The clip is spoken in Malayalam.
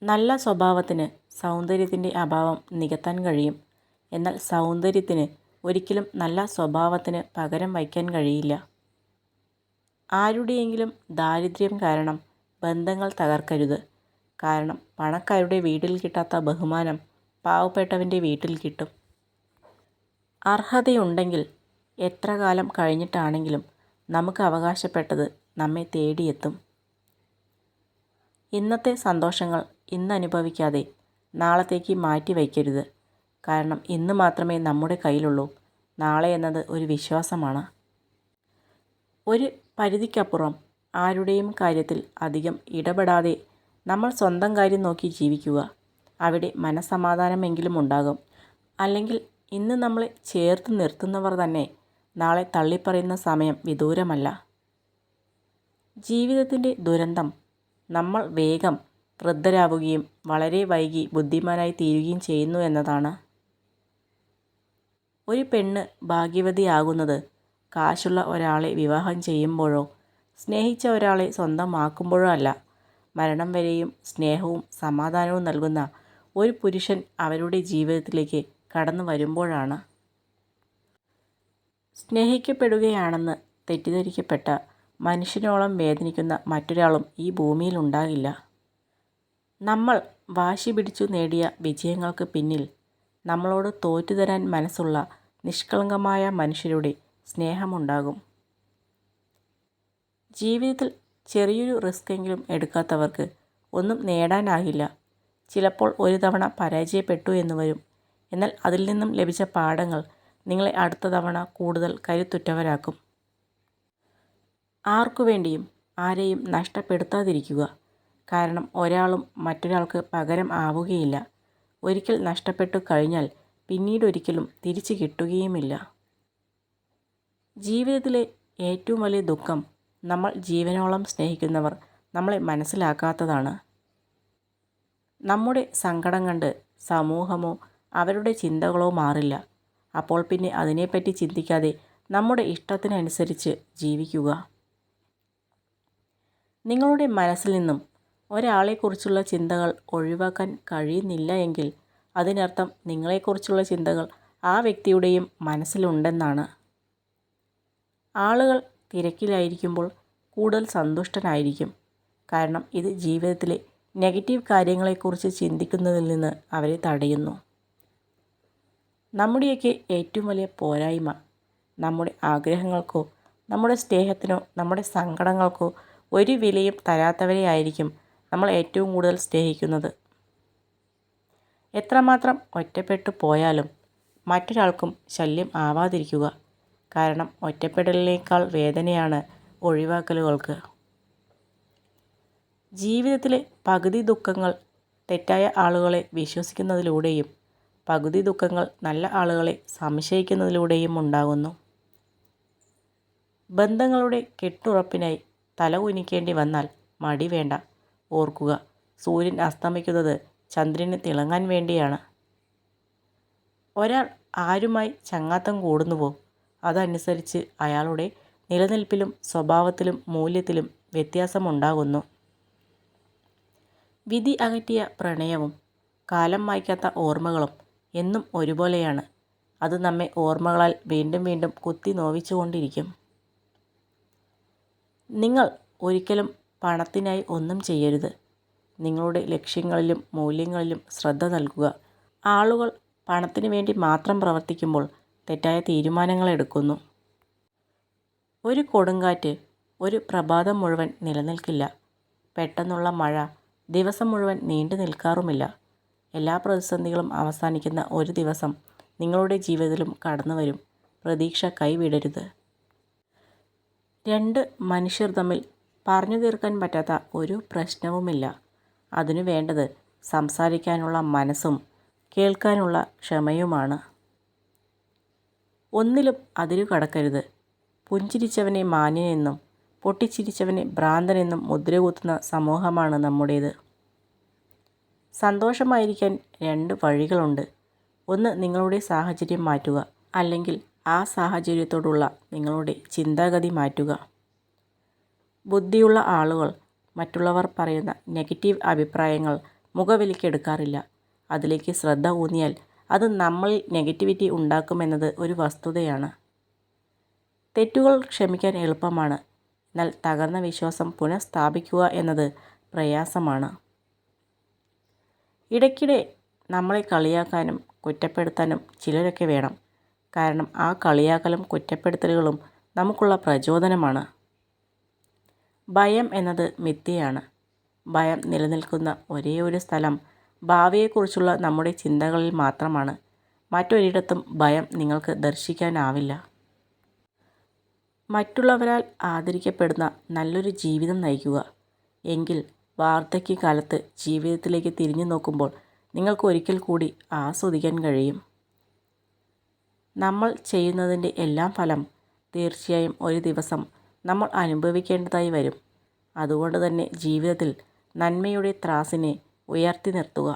നല്ല സ്വഭാവത്തിന് സൗന്ദര്യത്തിൻ്റെ അഭാവം നികത്താൻ കഴിയും. എന്നാൽ സൗന്ദര്യത്തിന് ഒരിക്കലും നല്ല സ്വഭാവത്തിന് പകരം വയ്ക്കാൻ കഴിയില്ല. ആരുടെയെങ്കിലും ദാരിദ്ര്യം കാരണം ബന്ധങ്ങൾ തകർക്കരുത്. കാരണം പണക്കാരുടെ വീട്ടിൽ കിട്ടാത്ത ബഹുമാനം പാവപ്പെട്ടവൻ്റെ വീട്ടിൽ കിട്ടും. അർഹതയുണ്ടെങ്കിൽ എത്ര കാലം കഴിഞ്ഞിട്ടാണെങ്കിലും നമുക്ക് അവകാശപ്പെട്ടത് നമ്മെ തേടിയെത്തും. ഇന്നത്തെ സന്തോഷങ്ങൾ ഇന്ന് അനുഭവിക്കാതെ നാളത്തേക്ക് മാറ്റി വയ്ക്കരുത്. കാരണം ഇന്ന് മാത്രമേ നമ്മുടെ കയ്യിലുള്ളൂ. നാളെ എന്നത് ഒരു വിശ്വാസമാണ്. ഒരു പരിധിക്കപ്പുറം ആരുടെയും കാര്യത്തിൽ അധികം ഇടപെടാതെ നമ്മൾ സ്വന്തം കാര്യം നോക്കി ജീവിക്കുക. അവിടെ മനസ്സമാധാനമെങ്കിലും ഉണ്ടാകും. അല്ലെങ്കിൽ ഇന്ന് നമ്മളെ ചേർത്ത് നിർത്തുന്നവർ തന്നെ നാളെ തള്ളിപ്പറയുന്ന സമയം വിദൂരമല്ല. ജീവിതത്തിൻ്റെ ദുരന്തം നമ്മൾ വേഗം വൃദ്ധരാവുകയും വളരെ വൈകി ബുദ്ധിമാനായി തീരുകയും ചെയ്യുന്നു എന്നതാണ്. ഒരു പെണ്ണ് ഭാഗ്യവതിയാകുന്നത് കാശുള്ള ഒരാളെ വിവാഹം ചെയ്യുമ്പോഴോ സ്നേഹിച്ച ഒരാളെ സ്വന്തമാക്കുമ്പോഴോ അല്ല, മരണം വരെയും സ്നേഹവും സമാധാനവും നൽകുന്ന ഒരു പുരുഷൻ അവരുടെ ജീവിതത്തിലേക്ക് കടന്നു വരുമ്പോഴാണ്. സ്നേഹിക്കപ്പെടുകയാണെന്ന് തെറ്റിദ്ധരിക്കപ്പെട്ട മനുഷ്യനോളം വേദനിക്കുന്ന മറ്റൊരാളും ഈ ഭൂമിയിൽ ഉണ്ടാകില്ല. നമ്മൾ വാശി പിടിച്ചു നേടിയ വിജയങ്ങൾക്ക് പിന്നിൽ നമ്മളോട് തോറ്റുതരാൻ മനസ്സുള്ള നിഷ്കളങ്കമായ മനുഷ്യരുടെ സ്നേഹമുണ്ടാകും. ജീവിതത്തിൽ ചെറിയൊരു റിസ്കെങ്കിലും എടുക്കാത്തവർക്ക് ഒന്നും നേടാനാകില്ല. ചിലപ്പോൾ ഒരു തവണ പരാജയപ്പെട്ടു എന്ന് വരും. എന്നാൽ അതിൽ നിന്നും ലഭിച്ച പാഠങ്ങൾ നിങ്ങളെ അടുത്ത തവണ കൂടുതൽ കരുത്തുറ്റവരാക്കും. ആർക്കുവേണ്ടിയും ആരെയും നഷ്ടപ്പെടുത്താതിരിക്കുക. കാരണം ഒരാളും മറ്റൊരാൾക്ക് പകരം ആവുകയില്ല. ഒരിക്കൽ നഷ്ടപ്പെട്ടു കഴിഞ്ഞാൽ പിന്നീടൊരിക്കലും തിരിച്ചു കിട്ടുകയുമില്ല. ജീവിതത്തിലെ ഏറ്റവും വലിയ ദുഃഖം നമ്മൾ ജീവനോളം സ്നേഹിക്കുന്നവർ നമ്മളെ മനസ്സിലാക്കാത്തതാണ്. നമ്മുടെ സങ്കടം കണ്ട് സമൂഹമോ അവരുടെ ചിന്തകളോ മാറില്ല. അപ്പോൾ പിന്നെ അതിനെപ്പറ്റി ചിന്തിക്കാതെ നമ്മുടെ ഇഷ്ടത്തിനനുസരിച്ച് ജീവിക്കുക. നിങ്ങളുടെ മനസ്സിൽ നിന്നും ഒരാളെക്കുറിച്ചുള്ള ചിന്തകൾ ഒഴിവാക്കാൻ കഴിയുന്നില്ല എങ്കിൽ അതിനർത്ഥം നിങ്ങളെക്കുറിച്ചുള്ള ചിന്തകൾ ആ വ്യക്തിയുടെയും മനസ്സിലുണ്ടെന്നാണ്. ആളുകൾ തിരക്കിലായിരിക്കുമ്പോൾ കൂടുതൽ സന്തുഷ്ടനായിരിക്കും. കാരണം ഇത് ജീവിതത്തിലെ നെഗറ്റീവ് കാര്യങ്ങളെക്കുറിച്ച് ചിന്തിക്കുന്നതിൽ നിന്ന് അവരെ തടയുന്നു. നമ്മുടെയൊക്കെ ഏറ്റവും വലിയ പോരായ്മ നമ്മുടെ ആഗ്രഹങ്ങൾക്കോ നമ്മുടെ സ്നേഹത്തിനോ നമ്മുടെ സങ്കടങ്ങൾക്കോ ഒരു വിലയും തരാത്തവരെയായിരിക്കും നമ്മൾ ഏറ്റവും കൂടുതൽ സ്നേഹിക്കുന്നത്. എത്രമാത്രം ഒറ്റപ്പെട്ടു പോയാലും മറ്റൊരാൾക്കും ശല്യം ആവാതിരിക്കുക. കാരണം ഒറ്റപ്പെടലിനേക്കാൾ വേദനയാണ് ഒഴിവാക്കലുകൾക്ക്. ജീവിതത്തിലെ പകുതി ദുഃഖങ്ങൾ തെറ്റായ ആളുകളെ വിശ്വസിക്കുന്നതിലൂടെയും പകുതി ദുഃഖങ്ങൾ നല്ല ആളുകളെ സംശയിക്കുന്നതിലൂടെയും ഉണ്ടാകുന്നു. ബന്ധങ്ങളുടെ കെട്ടുറപ്പിനായി തല കുനിക്കേണ്ടി വന്നാൽ മടി വേണ്ട. ഓർക്കുക, സൂര്യൻ അസ്തമിക്കുന്നത് ചന്ദ്രന് തിളങ്ങാൻ വേണ്ടിയാണ്. ഒരാൾ ആരുമായി ചങ്ങാത്തം കൂടുന്നുവോ അതനുസരിച്ച് അയാളുടെ നിലനിൽപ്പിലും സ്വഭാവത്തിലും മൂല്യത്തിലും വ്യത്യാസമുണ്ടാകുന്നു. വിധി അകറ്റിയ പ്രണയവും കാലം മായ്ക്കാത്ത ഓർമ്മകളും എന്നും ഒരുപോലെയാണ്. അത് നമ്മെ ഓർമ്മകളാൽ വീണ്ടും വീണ്ടും കുത്തി നോവിച്ചുകൊണ്ടിരിക്കും. നിങ്ങൾ ഒരിക്കലും പണത്തിനായി ഒന്നും ചെയ്യരുത്. നിങ്ങളുടെ ലക്ഷ്യങ്ങളിലും മൂല്യങ്ങളിലും ശ്രദ്ധ നൽകുക. ആളുകൾ പണത്തിനു വേണ്ടി മാത്രം പ്രവർത്തിക്കുമ്പോൾ തെറ്റായ തീരുമാനങ്ങൾ എടുക്കുന്നു. ഒരു കൊടുങ്കാറ്റ് ഒരു പ്രഭാതം മുഴുവൻ നിലനിൽക്കില്ല. പെട്ടെന്നുള്ള മഴ ദിവസം മുഴുവൻ നീണ്ടു നിൽക്കാറുമില്ല. എല്ലാ പ്രതിസന്ധികളും അവസാനിക്കുന്ന ഒരു ദിവസം നിങ്ങളുടെ ജീവിതത്തിലും കടന്നു വരും. പ്രതീക്ഷ കൈവിടരുത്. രണ്ട് മനുഷ്യർ തമ്മിൽ പറഞ്ഞു തീർക്കാൻ പറ്റാത്ത ഒരു പ്രശ്നവുമില്ല. അതിനു വേണ്ടത് സംസാരിക്കാനുള്ള മനസ്സും കേൾക്കാനുള്ള ക്ഷമയുമാണ്. ഒന്നിലും അതിരു കടക്കരുത്. പുഞ്ചിരിച്ചവനെ മാന്യനെന്നും പൊട്ടിച്ചിരിച്ചവനെ ഭ്രാന്തനെന്നും മുദ്രകുത്തുന്ന സമൂഹമാണ് നമ്മുടേത്. സന്തോഷമായിരിക്കാൻ രണ്ട് വഴികളുണ്ട്. ഒന്ന് നിങ്ങളുടെ സാഹചര്യം മാറ്റുക, അല്ലെങ്കിൽ ആ സാഹചര്യത്തോടുള്ള നിങ്ങളുടെ ചിന്താഗതി മാറ്റുക. ബുദ്ധിയുള്ള ആളുകൾ മറ്റുള്ളവർ പറയുന്ന നെഗറ്റീവ് അഭിപ്രായങ്ങൾ മുഖവിലയ്ക്കെടുക്കാറില്ല. അതിലേക്ക് ശ്രദ്ധ ഊന്നിയാൽ അത് നമ്മളിൽ നെഗറ്റിവിറ്റി ഉണ്ടാക്കുമെന്നത് ഒരു വസ്തുതയാണ്. തെറ്റുകൾ ക്ഷമിക്കാൻ എളുപ്പമാണ്, എന്നാൽ തകർന്ന വിശ്വാസം പുനഃസ്ഥാപിക്കുക എന്നത് പ്രയാസമാണ്. ഇടയ്ക്കിടെ നമ്മളെ കളിയാക്കാനും കുറ്റപ്പെടുത്താനും ചിലരൊക്കെ വേണം. കാരണം ആ കളിയാക്കലും കുറ്റപ്പെടുത്തലുകളും നമുക്കുള്ള പ്രചോദനമാണ്. ഭയം എന്നത് മിഥ്യയാണ്. ഭയം നിലനിൽക്കുന്ന ഒരേയൊരു സ്ഥലം ഭാവിയെക്കുറിച്ചുള്ള നമ്മുടെ ചിന്തകളിൽ മാത്രമാണ്. മറ്റൊരിടത്തും ഭയം നിങ്ങൾക്ക് ദർശിക്കാനാവില്ല. മറ്റുള്ളവരാൽ ആദരിക്കപ്പെടുന്ന നല്ലൊരു ജീവിതം നയിക്കുക. എങ്കിൽ വാർദ്ധക്യകാലത്ത് ജീവിതത്തിലേക്ക് തിരിഞ്ഞു നോക്കുമ്പോൾ നിങ്ങൾക്ക് ഒരിക്കൽ കൂടി ആസ്വദിക്കാൻ കഴിയും. നമ്മൾ ചെയ്യുന്നതിൻ്റെ എല്ലാം ഫലം തീർച്ചയായും ഒരു ദിവസം നമ്മൾ അനുഭവിക്കേണ്ടതായി വരും. അതുകൊണ്ട് തന്നെ ജീവിതത്തിൽ നന്മയുടെ ത്രാസിനെ ഉയർത്തി നിർത്തുക.